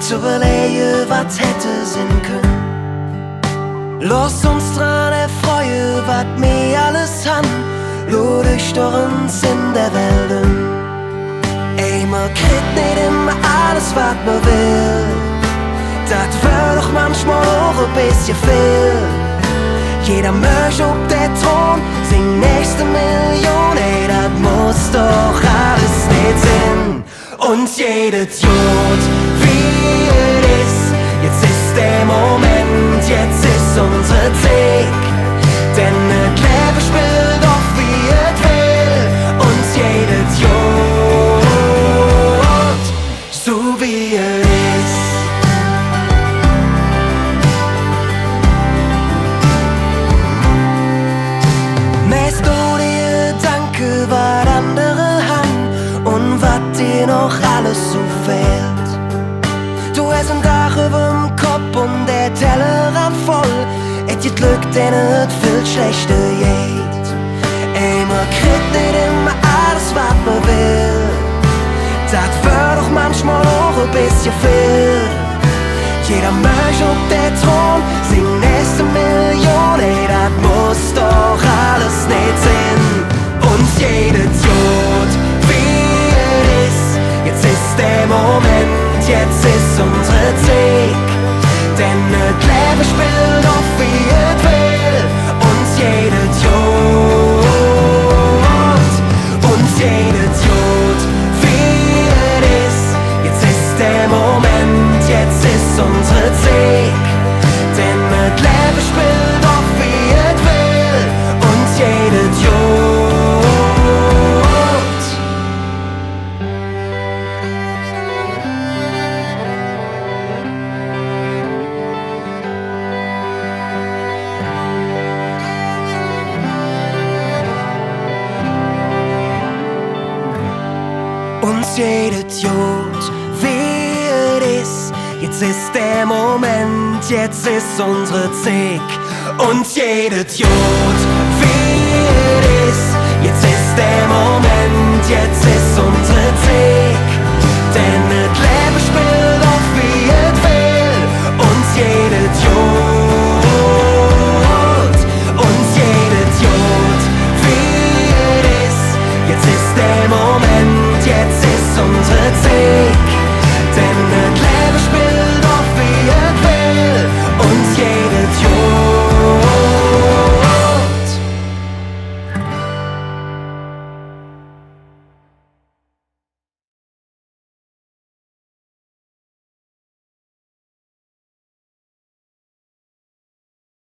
zu überlegen, was hätte sein können. Lass uns dran erfreuen, was wir alles haben, schau dich durch uns in der Welt um. Ey, man kriegt nicht immer alles, was man will, das wär doch manchmal auch ein bisschen viel. Jeder möchte auf der Thron, sing nächste Million, ey, das muss doch alles nicht sein. Und jedes Jod, wie es ist, jetzt ist der Moment, jetzt ist unsere Zeit. Denn das Leben spielt doch wie es will, und jedes Jod, so wie es ist. Mäst du dir Danke, was andere haben und was dir noch alles so fehlt. Du hast ein Dach überm Kopf und der Tellerrand voll, et je Glück, denn es viel schlechter geht. Ey, man kriegt nicht immer alles, was man will, das wär doch manchmal auch ein bisschen viel. Jeder möchte auf der Thron, sing nächste Million, ey, das muss doch alles nicht sein. Und jedes Jod, wie es ist, jetzt ist der Moment, jetzt ist unsere Zeit. Denn das Leben spielt doch wie es will, und jedes Jod, und jedes Jod, wie es ist, jetzt ist der Moment, jetzt ist unsere Zeit. Denn das Leben spielt doch wie es will, und jedes Jod. Und jedes Jod, wie es ist, jetzt ist der Moment, jetzt ist unsere Zeit. Und jedes Jod, wie es ist, jetzt ist der Moment, jetzt ist unsere Zeit.